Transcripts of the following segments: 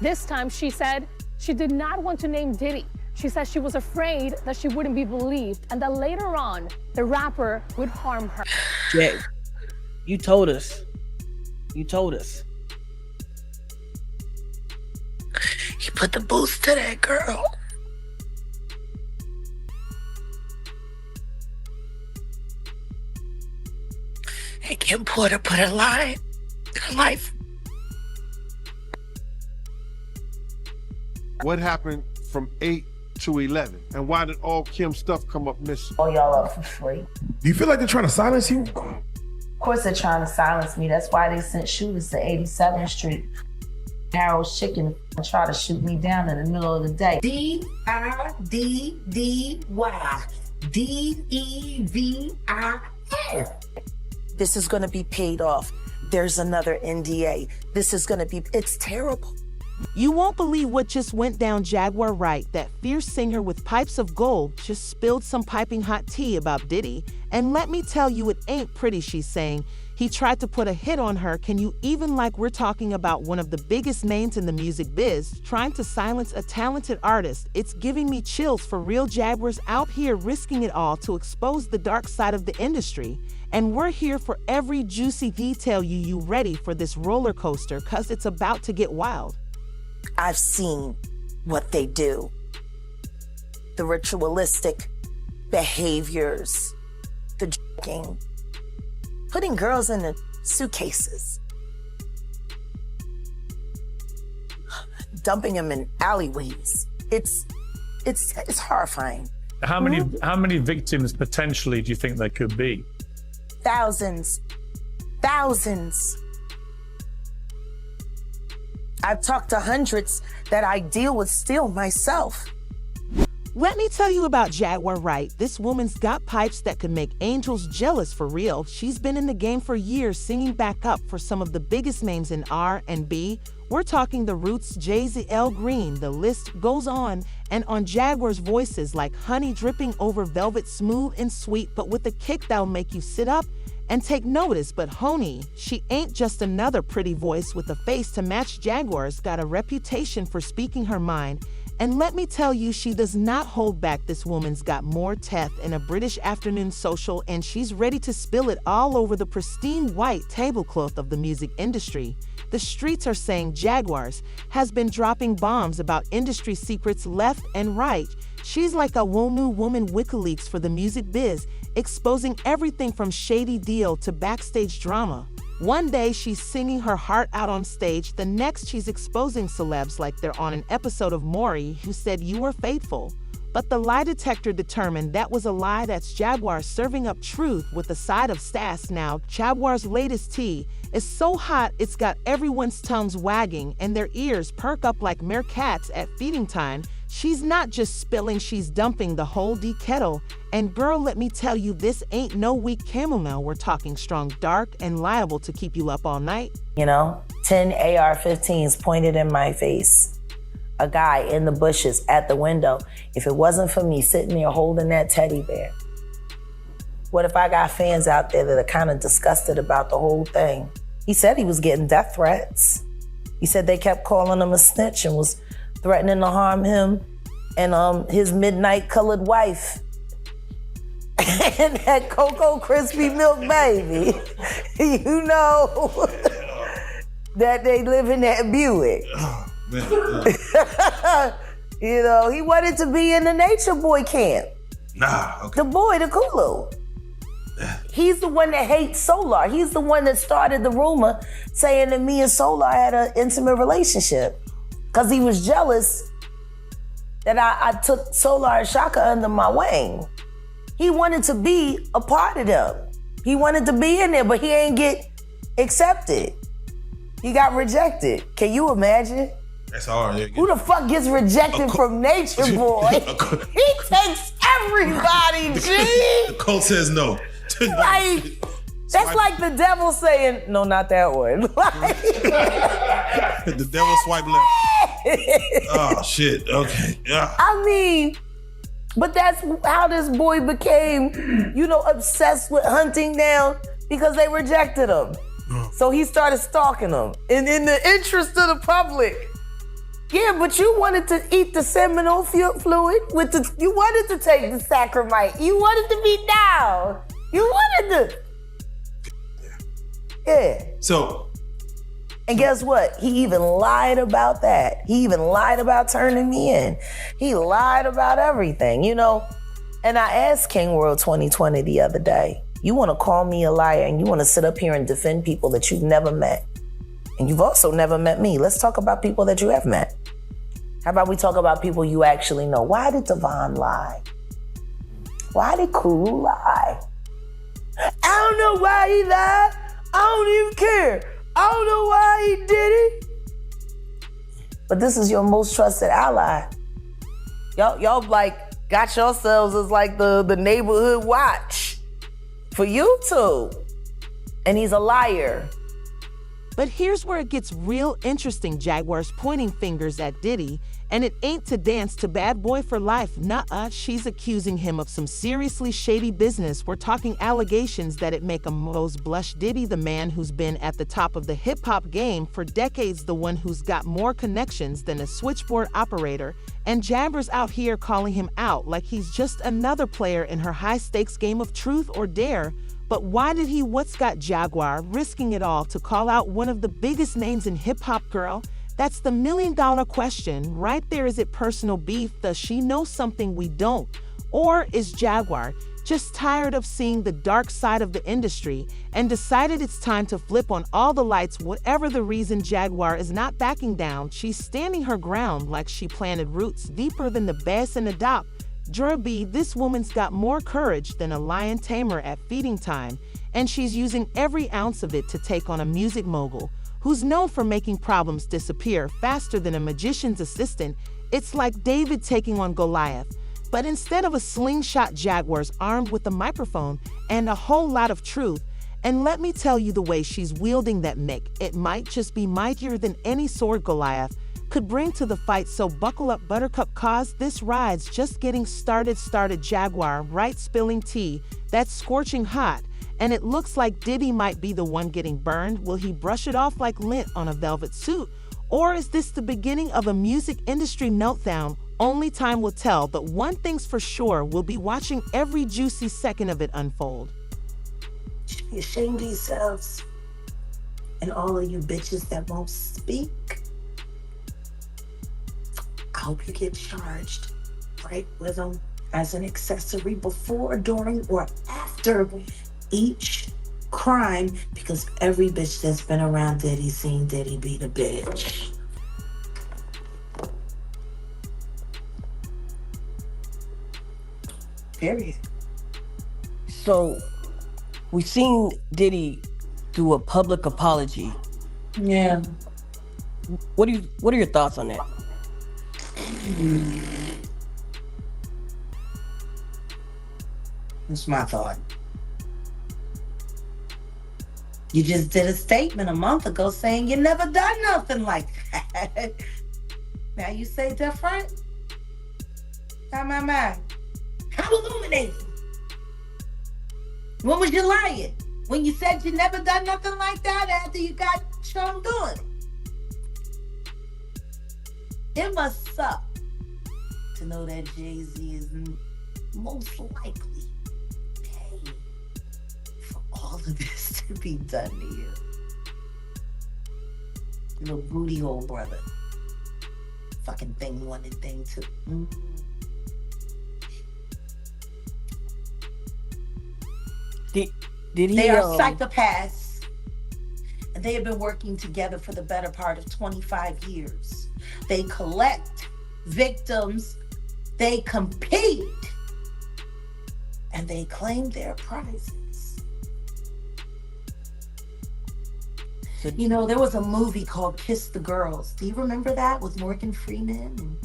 This time, she said she did not want to name Diddy. She said she was afraid that she wouldn't be believed and that later on, the rapper would harm her. Jay, you told us. You told us. He put the boost to that girl. And Kim Porter put her life. What happened from 8 to 11? And why did all Kim's stuff come up missing? All y'all up for free. Do you feel like they're trying to silence you? Of course they're trying to silence me. That's why they sent shooters to 87th Street. Harold's Chicken and try to shoot me down in the middle of the day. D-I-D-D-Y. D-E-V-I-L. This is gonna be paid off. There's another NDA. It's terrible. You won't believe what just went down Jaguar Wright. That fierce singer with pipes of gold just spilled some piping hot tea about Diddy. And let me tell you, it ain't pretty, she's saying. He tried to put a hit on her. Can you even, like, we're talking about one of the biggest names in the music biz, trying to silence a talented artist? It's giving me chills for real Jaguars out here risking it all to expose the dark side of the industry. And we're here for every juicy detail. You ready for this roller coaster? Cause it's about to get wild. I've seen what they do. The ritualistic behaviors, the drinking, putting girls in the suitcases, dumping them in alleyways. It's horrifying. How many victims potentially do you think there could be? Thousands. I've talked to hundreds that I deal with still myself. Let me tell you about Jaguar Wright. This woman's got pipes that could make angels jealous for real. She's been in the game for years, singing back up for some of the biggest names in R&B. We're talking The Roots, Jay-Z, L. Green, the list goes on. And on Jaguar's voices like honey dripping over velvet, smooth and sweet, but with a kick that'll make you sit up and take notice. But Honey, she ain't just another pretty voice with a face to match. Jaguar's got a reputation for speaking her mind. And let me tell you, she does not hold back. This woman's got more teeth in a British afternoon social, and she's ready to spill it all over the pristine white tablecloth of the music industry. The streets are saying Jaguars has been dropping bombs about industry secrets left and right. She's like a new woman WikiLeaks for the music biz, exposing everything from shady deal to backstage drama. One day she's singing her heart out on stage, the next she's exposing celebs like they're on an episode of Maury who said you were faithful. But the lie detector determined that was a lie. That's Jaguar serving up truth with a side of sass. Now, Jaguar's latest tea is so hot it's got everyone's tongues wagging and their ears perk up like meerkats at feeding time. She's not just spilling, she's dumping the whole kettle. And girl, let me tell you, this ain't no weak chamomile. We're talking strong, dark, and liable to keep you up all night. 10 AR-15s pointed in my face. A guy in the bushes at the window. If it wasn't for me sitting there holding that teddy bear, what if I got fans out there that are kind of disgusted about the whole thing? He said he was getting death threats. He said they kept calling him a snitch and was threatening to harm him and his midnight colored wife and that Cocoa Crispy Milk baby. You know that they live in that Buick. Oh, man. He wanted to be in the Nature Boy camp. Nah, okay. The boy, the Kulu. He's the one that hates Solar. He's the one that started the rumor saying that me and Solar had an intimate relationship because he was jealous that I took Solar and Shaka under my wing. He wanted to be a part of them. He wanted to be in there, but he ain't get accepted. He got rejected. Can you imagine? That's hard. Yeah. Who the fuck gets rejected from Nature Boy? He takes everybody, G. The cult says no. Like, that's like the devil saying, no, not that one. The devil swipe left. Oh, shit. Okay. Yeah. I mean, but that's how this boy became, obsessed with hunting down because they rejected him. So he started stalking them. And in the interest of the public, Yeah, but you wanted to eat the seminal fluid you wanted to take the sacramite. You wanted to be down. You wanted to. Yeah. So. And guess what? He even lied about that. He even lied about turning me in. He lied about everything, you know? And I asked King World 2020 the other day, you want to call me a liar and you want to sit up here and defend people that you've never met. And you've also never met me. Let's talk about people that you have met. How about we talk about people you actually know? Why did Devon lie? Why did Kulu lie? I don't know why he lied. I don't even care. I don't know why he did it. But this is your most trusted ally. Y'all like got yourselves as like the neighborhood watch for YouTube. And he's a liar. But here's where it gets real interesting. Jaguar's pointing fingers at Diddy, and it ain't to dance to Bad Boy for Life. Nuh-uh, she's accusing him of some seriously shady business. We're talking allegations that it make him most blush. Diddy, the man who's been at the top of the hip-hop game for decades, the one who's got more connections than a switchboard operator, and Jabber's out here calling him out like he's just another player in her high-stakes game of truth or dare. But why did he what's got Jaguar risking it all to call out one of the biggest names in hip-hop, girl? That's the million-dollar question. Right there, is it personal beef? Does she know something we don't? Or is Jaguar just tired of seeing the dark side of the industry and decided it's time to flip on all the lights? Whatever the reason, Jaguar is not backing down. She's standing her ground like she planted roots deeper than the bass and the dop. Jerby, this woman's got more courage than a lion tamer at feeding time, and she's using every ounce of it to take on a music mogul who's known for making problems disappear faster than a magician's assistant. It's like David taking on Goliath. But instead of a slingshot, Jaguar's armed with a microphone and a whole lot of truth. And let me tell you, the way she's wielding that mic, it might just be mightier than any sword Goliath could bring to the fight. So buckle up, Buttercup, cause this ride's just getting started. Jaguar Wright spilling tea that's scorching hot, and it looks like Diddy might be the one getting burned. Will he brush it off like lint on a velvet suit? Or is this the beginning of a music industry meltdown? Only time will tell, but one thing's for sure, we'll be watching every juicy second of it unfold. You should be ashamed of yourselves. And all of you bitches that won't speak. I hope you get charged right with them as an accessory before, during, or after each crime, because every bitch that's been around Diddy seen Diddy beat a bitch. Period. So, we've seen Diddy do a public apology. Yeah. What are your thoughts on that? That's my thought. You just did a statement a month ago saying you never done nothing like that. Now you say different? My. How illuminating? When was you lying? When you said you never done nothing like that after you got shown doing it? It must suck to know that Jay-Z is most likely paying for all of this to be done to you. You little booty hole brother. Fucking thing one and thing two. Did he, they are psychopaths. And they have been working together for the better part of 25 years. They collect victims, they compete, and they claim their prizes. You know, there was a movie called Kiss the Girls. Do you remember that with Morgan Freeman?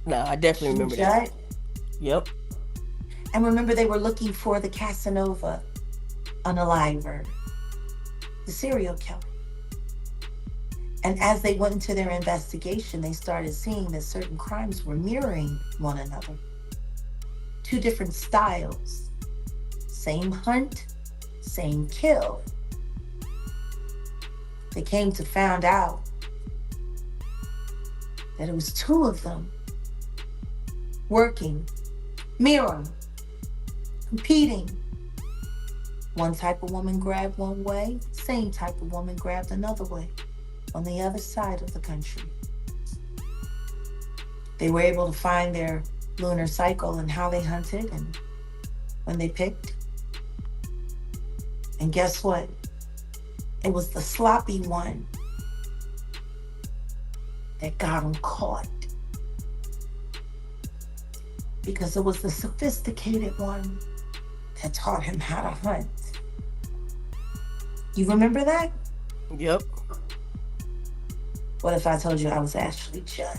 No, I definitely remember that. Yep. And remember, they were looking for the Casanova unaliver, the serial killer. And as they went into their investigation, they started seeing that certain crimes were mirroring one another. Two different styles. Same hunt, same kill. They came to find out that it was two of them working, mirror, competing. One type of woman grabbed one way, same type of woman grabbed another way on the other side of the country. They were able to find their lunar cycle and how they hunted and when they picked. And guess what? It was the sloppy one that got him caught. Because it was the sophisticated one that taught him how to hunt. You remember that? Yep. What if I told you I was Ashley Judd?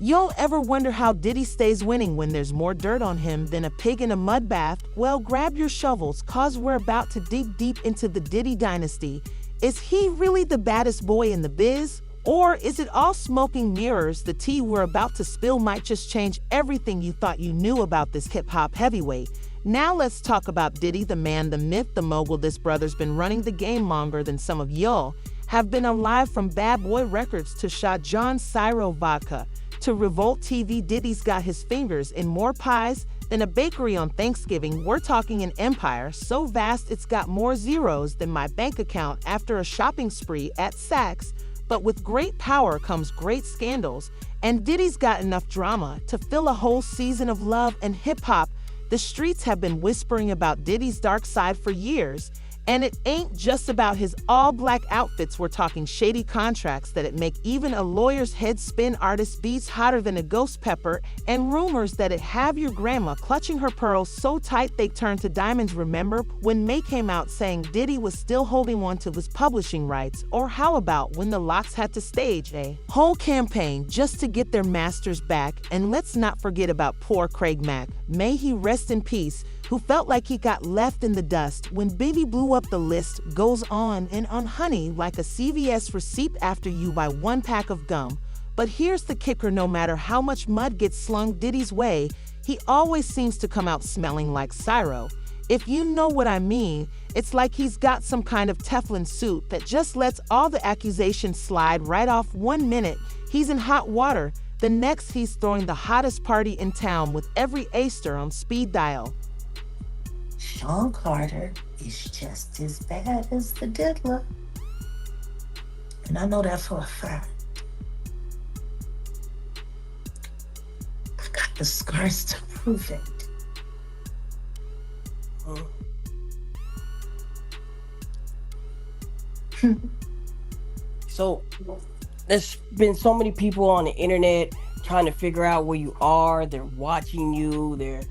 Y'all ever wonder how Diddy stays winning when there's more dirt on him than a pig in a mud bath? Well, grab your shovels, cause we're about to dig deep into the Diddy dynasty. Is he really the baddest boy in the biz? Or is it all smoking mirrors? The tea we're about to spill might just change everything you thought you knew about this hip-hop heavyweight. Now let's talk about Diddy, the man, the myth, the mogul. This brother's been running the game longer than some of y'all have been alive, from Bad Boy Records to Shot John Syro Vodka to Revolt TV. Diddy's got his fingers in more pies than a bakery on Thanksgiving. We're talking an empire so vast it's got more zeros than my bank account after a shopping spree at Saks. But with great power comes great scandals, and Diddy's got enough drama to fill a whole season of Love and Hip Hop. The streets have been whispering about Diddy's dark side for years, and it ain't just about his all-black outfits. We're talking shady contracts that'd make even a lawyer's head spin, artist beats hotter than a ghost pepper, and rumors that'd have your grandma clutching her pearls so tight they turn to diamonds. Remember when May came out saying Diddy was still holding on to his publishing rights? Or how about when the Locks had to stage a whole campaign just to get their masters back? And let's not forget about poor Craig Mack, may he rest in peace, who felt like he got left in the dust when Biggie blew up. The list goes on and on, honey, like a CVS receipt after you buy one pack of gum. But here's the kicker: no matter how much mud gets slung Diddy's way, he always seems to come out smelling like Syro. If you know what I mean, it's like he's got some kind of Teflon suit that just lets all the accusations slide right off. 1 minute he's in hot water, the next he's throwing the hottest party in town with every Aster on speed dial. Sean Carter is just as bad as the diddler. And I know that for a fact. I got the scars to prove it. So there's been so many people on the internet trying to figure out where you are. They're watching you. They're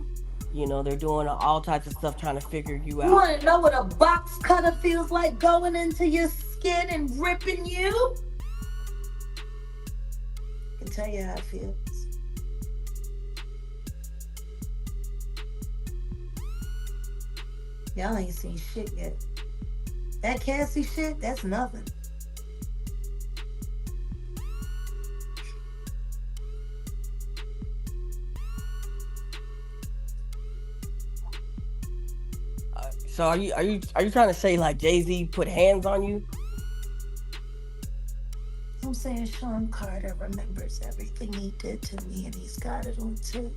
doing all types of stuff trying to figure you out. You want to know what a box cutter feels like going into your skin and ripping you? I can tell you how it feels. Y'all ain't seen shit yet. That Cassie shit, that's nothing. So are you trying to say like Jay-Z put hands on you? I'm saying Sean Carter remembers everything he did to me, and he's got it on tape.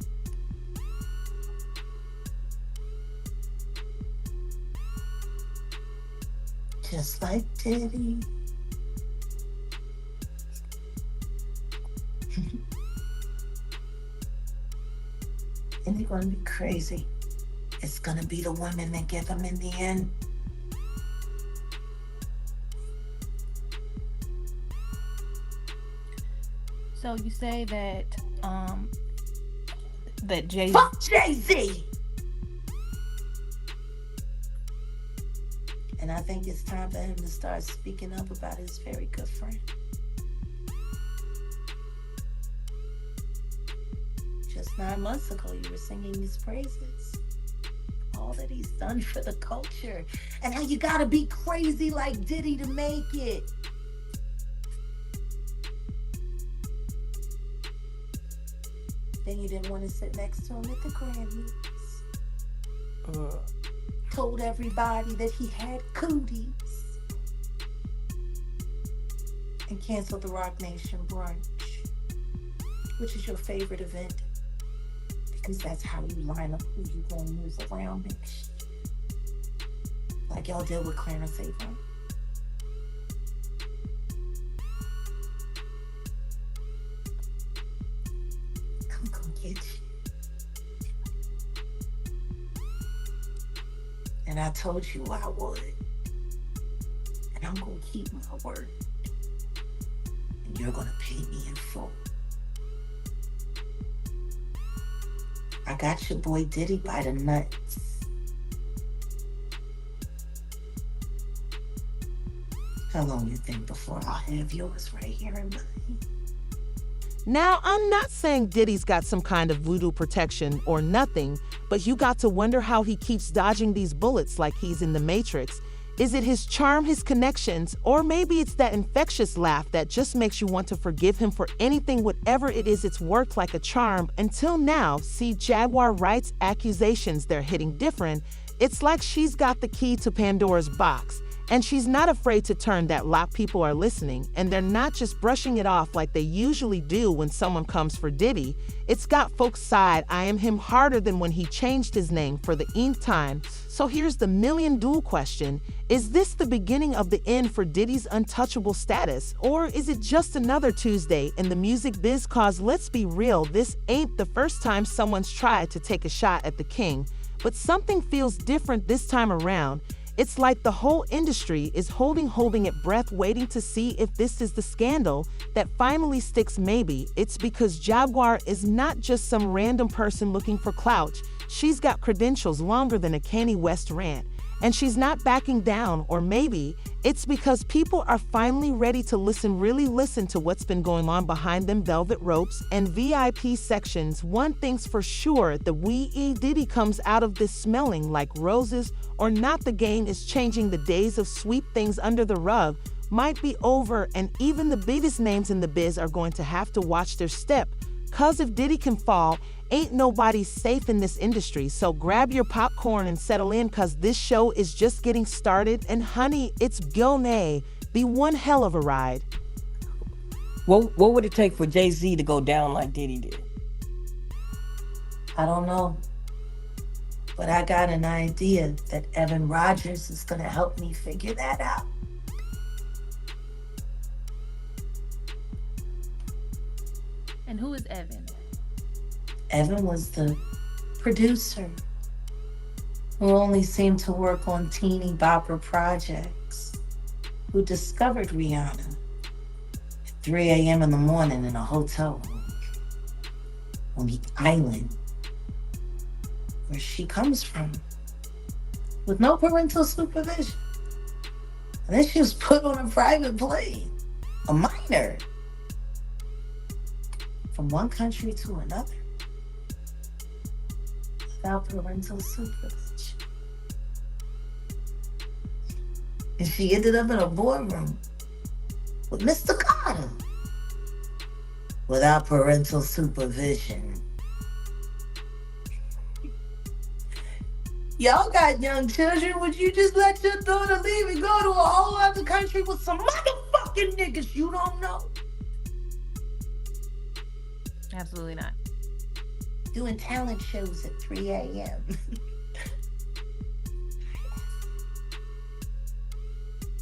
Just like Diddy. And they're gonna be crazy. It's gonna be the women that get them in the end. So you say that that Jay-Z. Fuck Jay-Z! And I think it's time for him to start speaking up about his very good friend. Just 9 months ago, you were singing his praises. All that he's done for the culture. And how you gotta be crazy like Diddy to make it. Then you didn't want to sit next to him at the Grammys. told everybody that he had cooties, and canceled the Rock Nation brunch, which is your favorite event, because that's how you line up who you gonna move around next. Like y'all did with Clarence Avon. I'm gonna get you. And I told you I would. And I'm gonna keep my word. And you're gonna pay me in full. I got your boy Diddy by the nuts. How long you think before I'll have yours right here in mine? Now, I'm not saying Diddy's got some kind of voodoo protection or nothing, but you got to wonder how he keeps dodging these bullets like he's in the Matrix. Is it his charm, his connections, or maybe it's that infectious laugh that just makes you want to forgive him for anything, whatever it is, it's worked like a charm. Until now, see Jaguar Wright's accusations, they're hitting different. It's like she's got the key to Pandora's box. And she's not afraid to turn that lot people are listening, and they're not just brushing it off like they usually do when someone comes for Diddy. It's got folks' side eyeing him harder than when he changed his name for the nth time. So here's the million-dollar question. Is this the beginning of the end for Diddy's untouchable status? Or is it just another Tuesday in the music biz? Cause let's be real, this ain't the first time someone's tried to take a shot at the king. But something feels different this time around. It's like the whole industry is holding its breath, waiting to see if this is the scandal that finally sticks. Maybe it's because Jaguar is not just some random person looking for clout. She's got credentials longer than a Kanye West rant, and she's not backing down. Or maybe it's because people are finally ready to really listen to what's been going on behind them velvet ropes and VIP sections. One thing's for sure, the wee Diddy comes out of this smelling like roses or not. The game is changing. The days of sweep things under the rug might be over, and even the biggest names in the biz are going to have to watch their step. Cause if Diddy can fall, ain't nobody safe in this industry. So grab your popcorn and settle in, cause this show is just getting started. And honey, it's gonna be one hell of a ride. What would it take for Jay-Z to go down like Diddy did? I don't know. But I got an idea that Evan Rogers is gonna help me figure that out. And who is Evan? Evan was the producer who only seemed to work on teeny bopper projects, who discovered Rihanna at 3 a.m. in the morning in a hotel room on the island where she comes from, with no parental supervision. And then she was put on a private plane, a minor, from one country to another, without parental supervision. And she ended up in a boardroom with Mr. Carter, without parental supervision. Y'all got young children. Would you just let your daughter leave and go to a whole other country with some motherfucking niggas you don't know? Absolutely not. Doing talent shows at 3 a.m.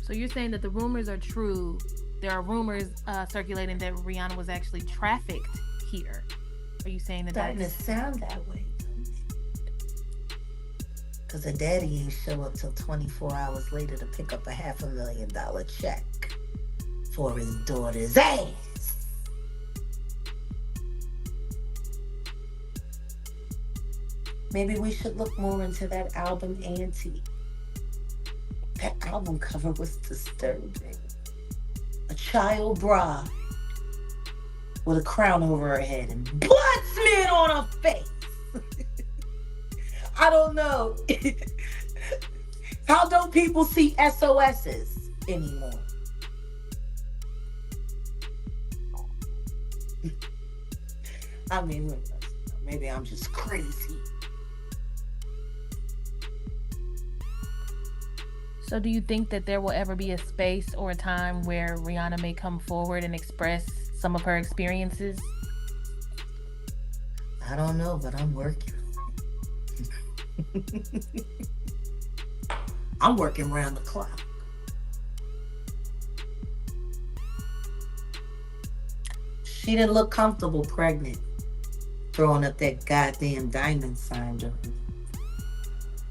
So you're saying that the rumors are true. There are rumors circulating that Rihanna was actually trafficked here. Are you saying that Starting to that's... sound that way, don't it? Because her daddy ain't show up till 24 hours later to pick up a $500,000 check for his daughter's ass. Maybe we should look more into that album, Auntie. That album cover was disturbing. A child bride with a crown over her head and blood smeared on her face. I don't know. How don't people see SOSs anymore? I mean, maybe I'm just crazy. So do you think that there will ever be a space or a time where Rihanna may come forward and express some of her experiences? I don't know, but I'm working. I'm working around the clock. She didn't look comfortable pregnant, throwing up that goddamn diamond sign during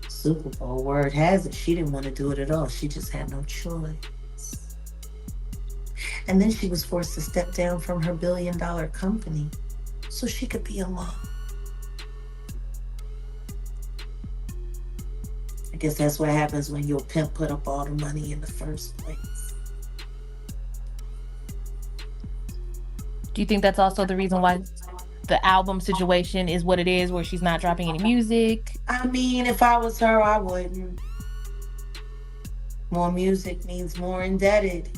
Super Bowl. Word has it, she didn't want to do it at all. She just had no choice. And then she was forced to step down from her billion-dollar company so she could be a mom. I guess that's what happens when your pimp put up all the money in the first place. Do you think that's also the reason why the album situation is what it is, where she's not dropping any music? I mean, if I was her, I wouldn't. More music means more indebted.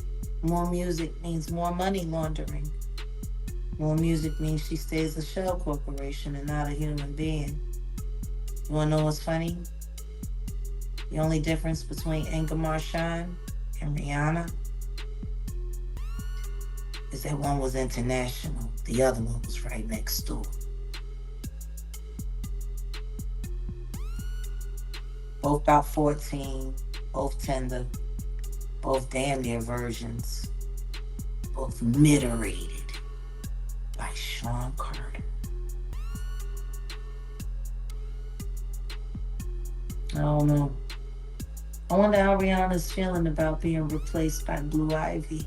More music means more money laundering. More music means she stays a shell corporation and not a human being. You wanna know what's funny? The only difference between Inga Marchand and Rihanna is that one was international, the other one was right next door. Both about 14, both tender, both damn near virgins, both mid-rated by Sean Carter. I don't know. I wonder how Rihanna's feeling about being replaced by Blue Ivy.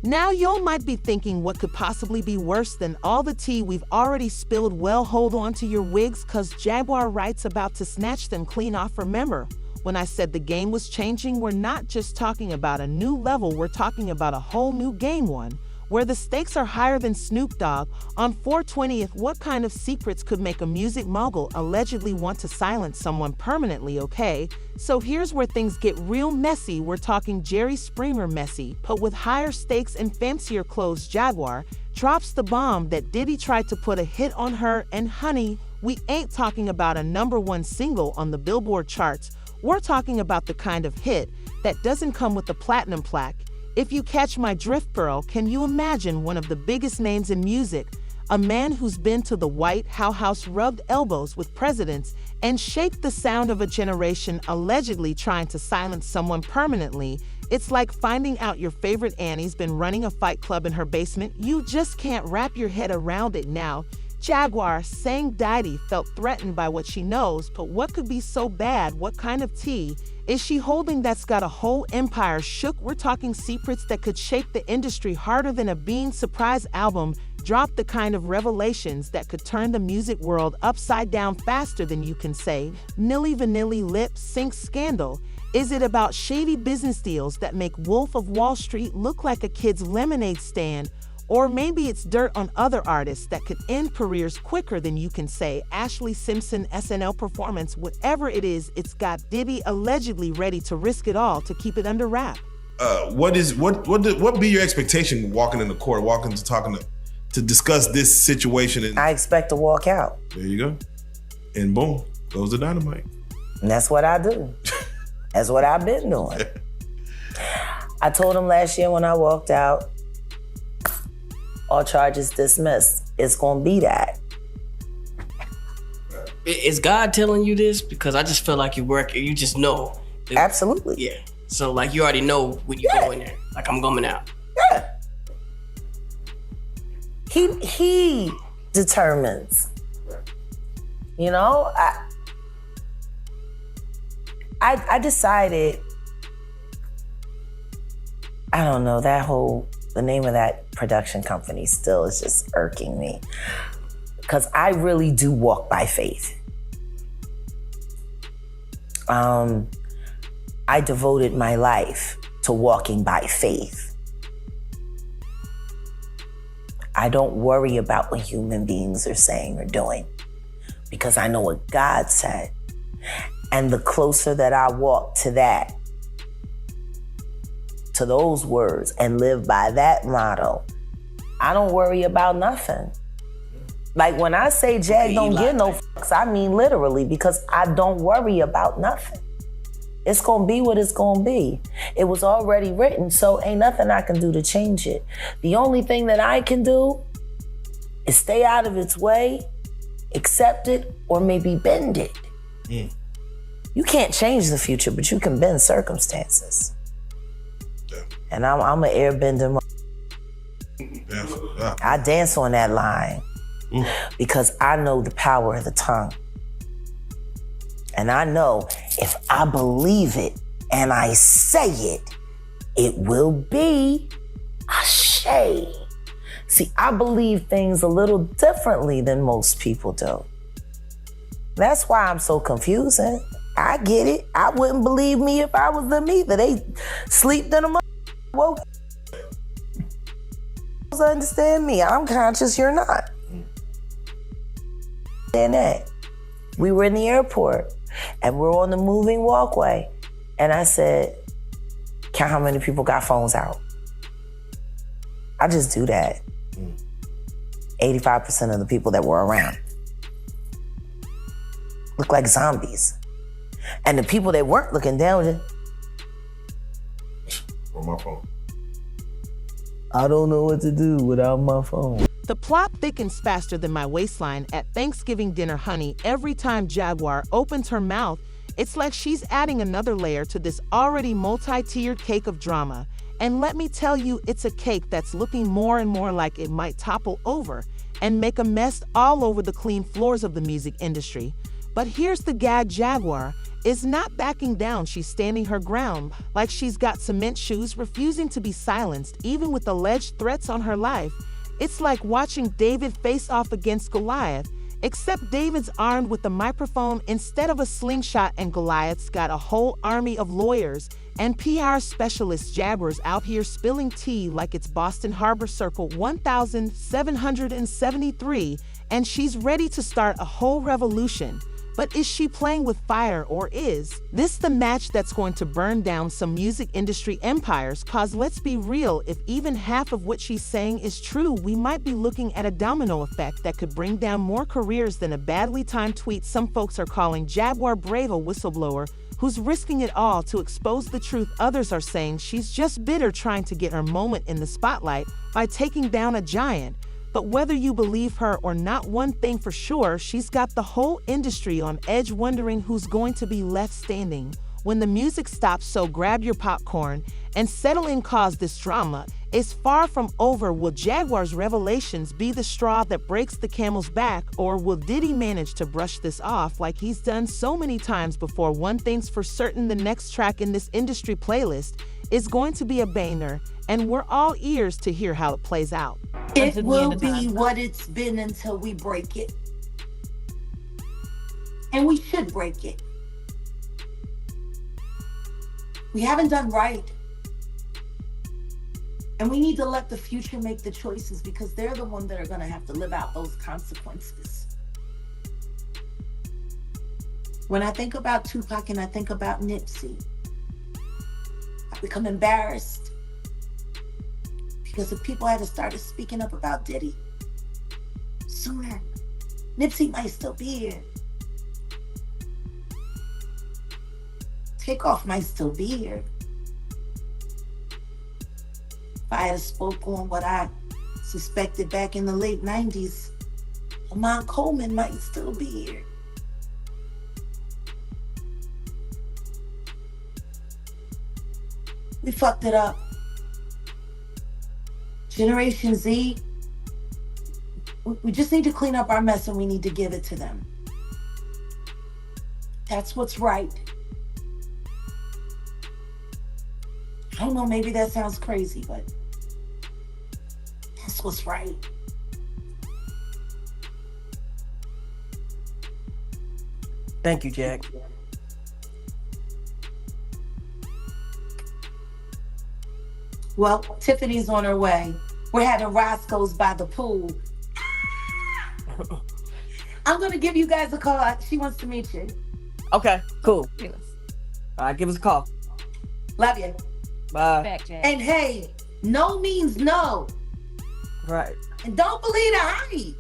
Now y'all might be thinking what could possibly be worse than all the tea we've already spilled. Well, hold on to your wigs, cause Jaguar Wright's about to snatch them clean off. Remember, when I said the game was changing, we're not just talking about a new level, we're talking about a whole new game one, where the stakes are higher than Snoop Dogg. On 4/20th, what kind of secrets could make a music mogul allegedly want to silence someone permanently, okay? So here's where things get real messy. We're talking Jerry Springer messy, but with higher stakes and fancier clothes. Jaguar drops the bomb that Diddy tried to put a hit on her, and honey, we ain't talking about a #1 single on the Billboard charts. We're talking about the kind of hit that doesn't come with a platinum plaque. If you catch my drift, girl, can you imagine one of the biggest names in music, a man who's been to the White House, rubbed elbows with presidents, and shaped the sound of a generation, allegedly trying to silence someone permanently? It's like finding out your favorite Annie's been running a fight club in her basement. You just can't wrap your head around it now. Jaguar saying Diddy felt threatened by what she knows, but what could be so bad? What kind of tea is she holding that's got a whole empire shook? We're talking secrets that could shake the industry harder than a Bean surprise album. Drop the kind of revelations that could turn the music world upside down faster than you can say. Milli Vanilli lip sync scandal. Is it about shady business deals that make Wolf of Wall Street look like a kid's lemonade stand? Or maybe it's dirt on other artists that could end careers quicker than you can say. Ashley Simpson SNL performance, whatever it is, it's got Diddy allegedly ready to risk it all to keep it under wrap. What be your expectation walking in the court, to discuss this situation? And I expect to walk out. There you go. And boom, goes the dynamite. And that's what I do. That's what I've been doing. I told him last year when I walked out, all charges dismissed. It's gonna be that. Is God telling you this? Because I just feel like you just know. Absolutely. Yeah. So like you already know when you go in there. Like I'm coming out. Yeah. He determines. You know, I decided, I don't know, the name of that production company still is just irking me. Because I really do walk by faith. I devoted my life to walking by faith. I don't worry about what human beings are saying or doing because I know what God said. And the closer that I walk to that, to those words, and live by that motto, I don't worry about nothing. Like when I say Jag don't give no fucks, I mean literally, because I don't worry about nothing. It's gonna be what it's gonna be. It was already written, so ain't nothing I can do to change it. The only thing that I can do is stay out of its way, accept it, or maybe bend it. You can't change the future, but you can bend circumstances. Yeah. And I'm an airbender. Yeah. I dance on that line because I know the power of the tongue. And I know if I believe it and I say it, it will be ashe. See, I believe things a little differently than most people do. That's why I'm so confusing. I get it. I wouldn't believe me if I was them either. They sleeped in a woke. Understand me. I'm conscious, you're not. And that. We were in the airport and we're on the moving walkway. And I said, count how many people got phones out. I just do that. 85% of the people that were around look like zombies. And the people that weren't looking down just, on my phone. I don't know what to do without my phone. The plot thickens faster than my waistline at Thanksgiving dinner, honey. Every time Jaguar opens her mouth, it's like she's adding another layer to this already multi-tiered cake of drama. And let me tell you, it's a cake that's looking more and more like it might topple over and make a mess all over the clean floors of the music industry. But here's the gag: Jaguar is not backing down. She's standing her ground like she's got cement shoes, refusing to be silenced, even with alleged threats on her life. It's like watching David face off against Goliath, except David's armed with a microphone instead of a slingshot, and Goliath's got a whole army of lawyers and PR specialists. Jaguar's out here spilling tea like it's Boston Harbor Circle 1773, and she's ready to start a whole revolution. But is she playing with fire, or is this the match that's going to burn down some music industry empires? Cause let's be real, if even half of what she's saying is true, we might be looking at a domino effect that could bring down more careers than a badly timed tweet some folks are calling Jaguar Brave a whistleblower who's risking it all to expose the truth. Others are saying she's just bitter, trying to get her moment in the spotlight by taking down a giant. But whether you believe her or not, one thing for sure, she's got the whole industry on edge, wondering who's going to be left standing when the music stops. So grab your popcorn and settle in, cause this drama is far from over. Will Jaguar's revelations be the straw that breaks the camel's back, or will Diddy manage to brush this off like he's done so many times before? One thing's for certain, the next track in this industry playlist is going to be a banger, and we're all ears to hear how it plays out. It will be what it's been until we break it. And we should break it. We haven't done right. And we need to let the future make the choices, because they're the ones that are going to have to live out those consequences. When I think about Tupac and I think about Nipsey, I become embarrassed. Because if people had started speaking up about Diddy sooner, Nipsey might still be here. Takeoff might still be here. If I had spoke on what I suspected back in the late 90s, Lamont Coleman might still be here. We fucked it up. Generation Z, we just need to clean up our mess, and we need to give it to them. That's what's right. I don't know, maybe that sounds crazy, but that's what's right. Thank you, Jack. Well, Tiffany's on her way. We're having Roscoe's by the pool. I'm gonna give you guys a call. She wants to meet you. Okay, cool. All right, give us a call. Love you. Bye. Back, Jack. And hey, no means no. Right. And don't believe the hype.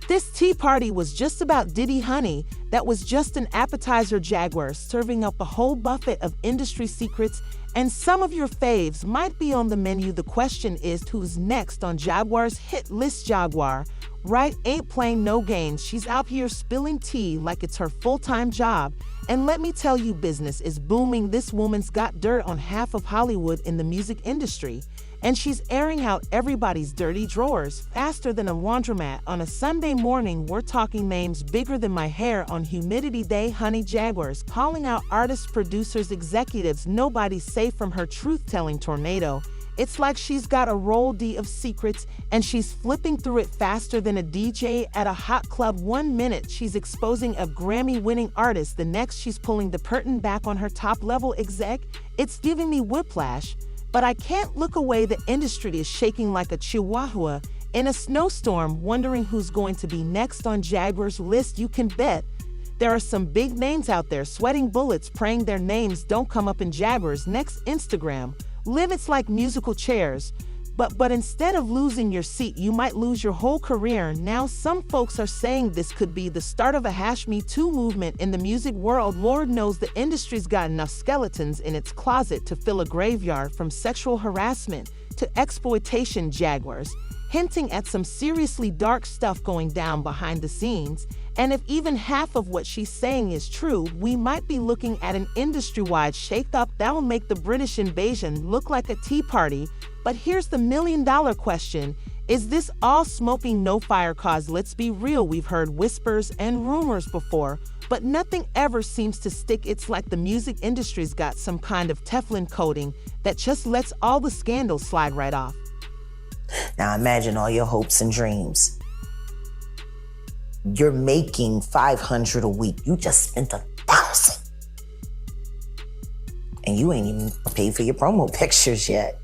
This tea party was just about Diddy Honey. That was just an appetizer, Jaguar, serving up a whole buffet of industry secrets, and some of your faves might be on the menu. The question is, who's next on Jaguar's hit list? Jaguar Wright ain't playing no games. She's out here spilling tea like it's her full-time job. And let me tell you, business is booming. This woman's got dirt on half of Hollywood in the music industry. And she's airing out everybody's dirty drawers faster than a laundromat. On a Sunday morning, we're talking names bigger than my hair on Humidity Day. Honey Jaguars calling out artists, producers, executives. Nobody's safe from her truth-telling tornado. It's like she's got a roll D of secrets and she's flipping through it faster than a DJ at a hot club. 1 minute, she's exposing a Grammy-winning artist. The next, she's pulling the curtain back on her top-level exec. It's giving me whiplash. But I can't look away. The industry is shaking like a chihuahua in a snowstorm, wondering who's going to be next on Jaguar's list. You can bet there are some big names out there sweating bullets, praying their names don't come up in Jaguar's next Instagram. Live it's like musical chairs. But instead of losing your seat, you might lose your whole career. Now some folks are saying this could be the start of a Me Too movement in the music world. Lord knows the industry's got enough skeletons in its closet to fill a graveyard, from sexual harassment to exploitation. Jaguars hinting at some seriously dark stuff going down behind the scenes. And if even half of what she's saying is true, we might be looking at an industry-wide shakeup that'll make the British invasion look like a tea party. But here's the million-dollar question. Is this all smoking, no fire? Cause let's be real, we've heard whispers and rumors before, but nothing ever seems to stick. It's like the music industry's got some kind of Teflon coating that just lets all the scandals slide right off. Now imagine all your hopes and dreams. You're making $500 a week. You just spent $1,000. And you ain't even paid for your promo pictures yet.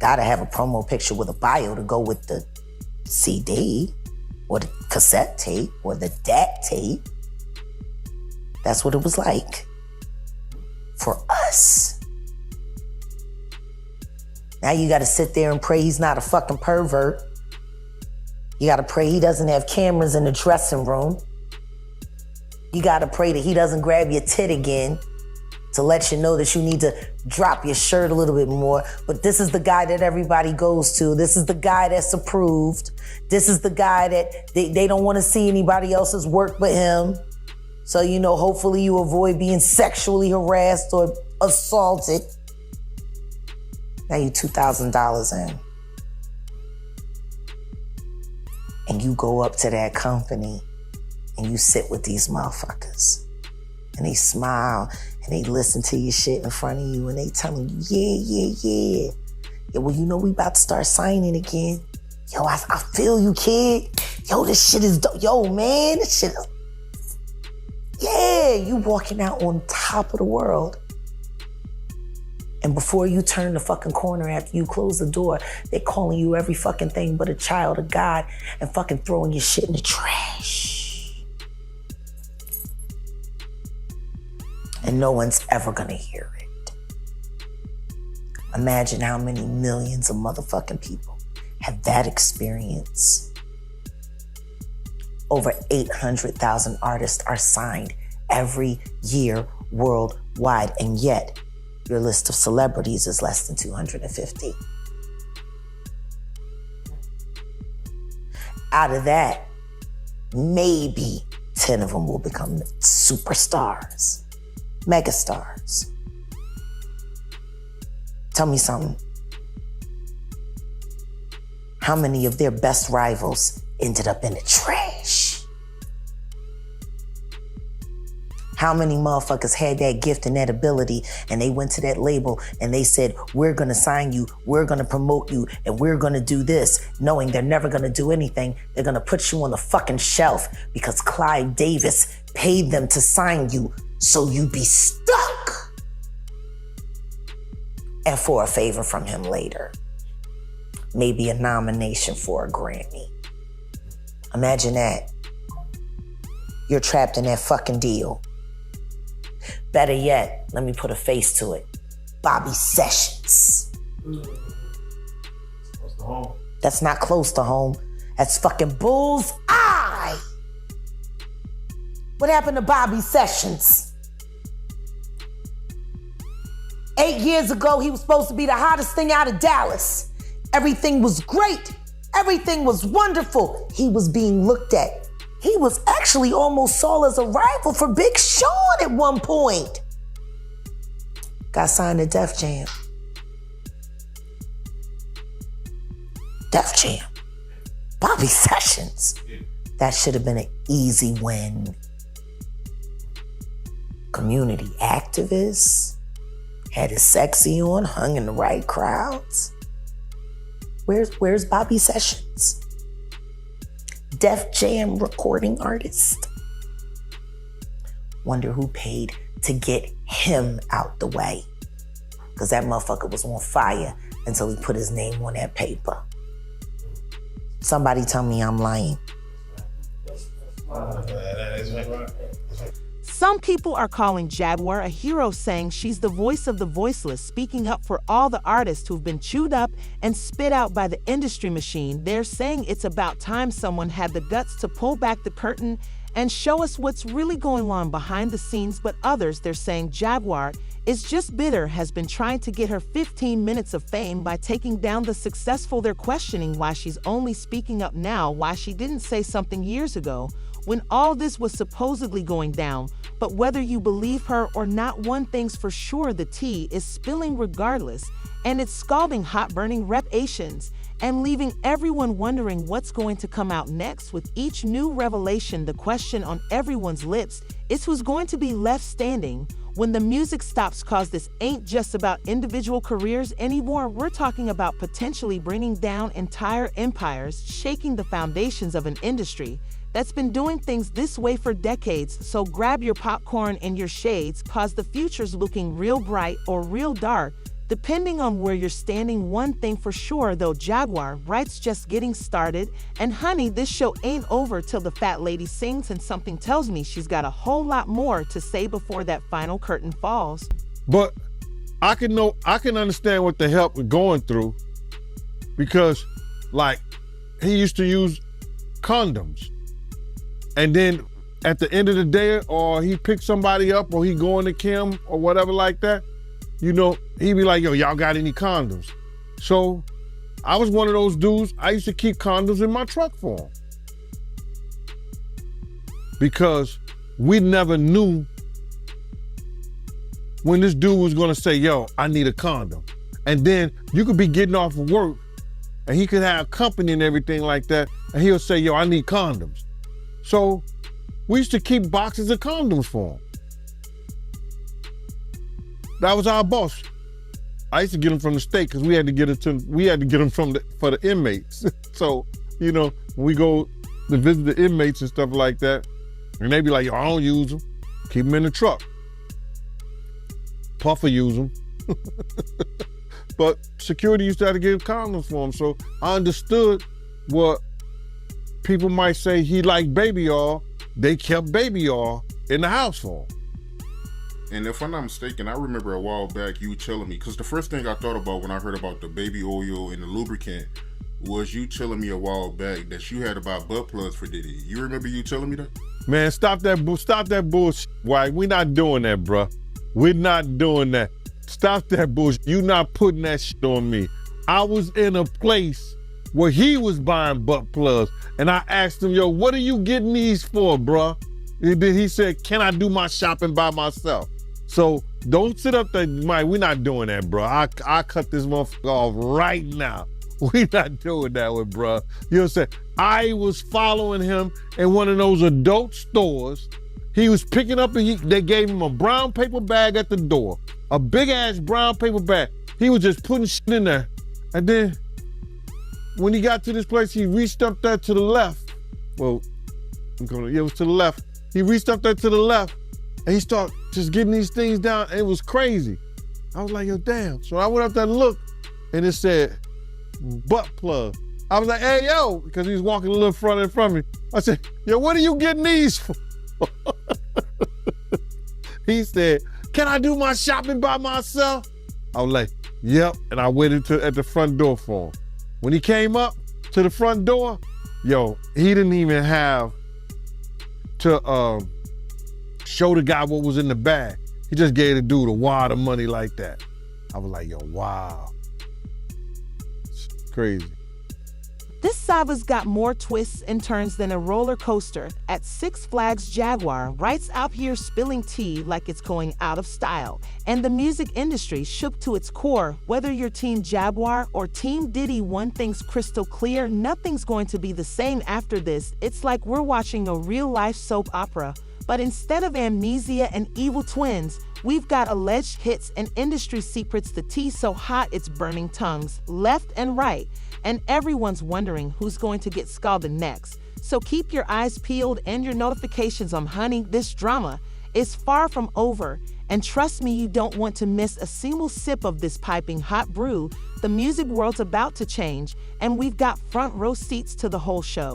Gotta have a promo picture with a bio to go with the CD or the cassette tape or the DAT tape. That's what it was like for us. Now you gotta sit there and pray he's not a fucking pervert. You gotta pray he doesn't have cameras in the dressing room. You gotta pray that he doesn't grab your tit again to let you know that you need to drop your shirt a little bit more. But this is the guy that everybody goes to. This is the guy that's approved. This is the guy that they don't want to see anybody else's work but him. So, you know, hopefully you avoid being sexually harassed or assaulted. Now you $2,000 in. And you go up to that company and you sit with these motherfuckers. And they smile and they listen to your shit in front of you and they telling you, yeah. Yeah, well, you know, we about to start signing again. Yo, I feel you, kid. Yo, this shit is dope. Yo, man, this shit is... Yeah, you walking out on top of the world. And before you turn the fucking corner, after you close the door, they're calling you every fucking thing but a child of God and fucking throwing your shit in the trash. And no one's ever gonna hear it. Imagine how many millions of motherfucking people have that experience. Over 800,000 artists are signed every year worldwide, and yet your list of celebrities is less than 250. Out of that, maybe 10 of them will become superstars, megastars. Tell me something. How many of their best rivals ended up in the trash? How many motherfuckers had that gift and that ability and they went to that label and they said, we're gonna sign you, we're gonna promote you, and we're gonna do this, knowing they're never gonna do anything. They're gonna put you on the fucking shelf because Clive Davis paid them to sign you so you be stuck. And for a favor from him later, maybe a nomination for a Grammy. Imagine that. You're trapped in that fucking deal. Better yet, let me put a face to it. Bobby Sessions. That's not close to home. That's fucking bullseye. What happened to Bobby Sessions? 8 years ago, he was supposed to be the hottest thing out of Dallas. Everything was great. Everything was wonderful. He was being looked at. He was actually almost saw as a rival for Big Sean at one point. Got signed to Def Jam. Def Jam. Bobby Sessions. That should have been an easy win. Community activist. Had his sexy on, hung in the right crowds. Where's Bobby Sessions? Def Jam recording artist. Wonder who paid to get him out the way. Because that motherfucker was on fire until he put his name on that paper. Somebody tell me I'm lying. Some people are calling Jaguar a hero, saying she's the voice of the voiceless, speaking up for all the artists who've been chewed up and spit out by the industry machine. They're saying it's about time someone had the guts to pull back the curtain and show us what's really going on behind the scenes. But others, they're saying Jaguar is just bitter, has been trying to get her 15 minutes of fame by taking down the successful. They're questioning why she's only speaking up now, why she didn't say something years ago when all this was supposedly going down. But whether you believe her or not, one thing's for sure, the tea is spilling regardless, and it's scalding hot, burning reputations and leaving everyone wondering what's going to come out next. With each new revelation, the question on everyone's lips is who's going to be left standing when the music stops, cause this ain't just about individual careers anymore. We're talking about potentially bringing down entire empires, shaking the foundations of an industry that's been doing things this way for decades. So grab your popcorn and your shades, cause the future's looking real bright or real dark, depending on where you're standing. One thing for sure though, Jaguar Wright's just getting started. And honey, this show ain't over till the fat lady sings, and something tells me she's got a whole lot more to say before that final curtain falls. But I can understand what the help we're going through, because like he used to use condoms. And then at the end of the day, or he picked somebody up, or he going to Kim or whatever like that, you know, he'd be like, yo, y'all got any condoms? So I was one of those dudes, I used to keep condoms in my truck for him. Because we never knew when this dude was gonna say, yo, I need a condom. And then you could be getting off of work and he could have company and everything like that, and he'll say, yo, I need condoms. So we used to keep boxes of condoms for him. That was our boss. I used to get them from the state because we had to get them for the inmates. So, you know, we go to visit the inmates and stuff like that, and they be like, yo, I don't use them. Keep them in the truck. Puffer use them. But security used to have to give condoms for him. So I understood what people might say he liked baby oil. They kept baby oil in the house for him. And if I'm not mistaken, I remember a while back you telling me, because the first thing I thought about when I heard about the baby oil and the lubricant was you telling me a while back that you had to buy butt plugs for Diddy. You remember you telling me that? Man, stop that bullshit. Why? We're not doing that, bruh. We're not doing that. Stop that bullshit. You not putting that shit on me. I was in a place where he was buying butt plugs, and I asked him, yo, what are you getting these for, bruh? And then he said, can I do my shopping by myself? So don't sit up there, Mike, we're not doing that, bruh. I cut this motherfucker off right now. We're not doing that with bruh. You know what I'm saying? I was following him in one of those adult stores. He was picking up, and they gave him a brown paper bag at the door, a big ass brown paper bag. He was just putting shit in there. And then when he got to this place, he reached up there to the left. Well, it was to the left. He reached up there to the left, and he started just getting these things down. It was crazy. I was like, yo, damn. So I went up there and looked, and it said, butt plug. I was like, hey, yo, because he was walking a little further in front of me. I said, yo, what are you getting these for? He said, can I do my shopping by myself? I was like, yep. And I waited at the front door for him. When he came up, to the front door, yo, he didn't even have to show the guy what was in the bag. He just gave the dude a wad of money like that. I was like, yo, wow. It's crazy. This saga's got more twists and turns than a roller coaster. At Six Flags Jaguar, Wright's out here spilling tea like it's going out of style. And the music industry shook to its core. Whether you're Team Jaguar or Team Diddy, one thing's crystal clear: nothing's going to be the same after this. It's like we're watching a real-life soap opera. But instead of amnesia and evil twins, we've got alleged hits and industry secrets. The tea so hot it's burning tongues, left and right. And everyone's wondering who's going to get scalded next. So keep your eyes peeled and your notifications on. Honey, this drama is far from over. And trust me, you don't want to miss a single sip of this piping hot brew. The music world's about to change, and we've got front row seats to the whole show.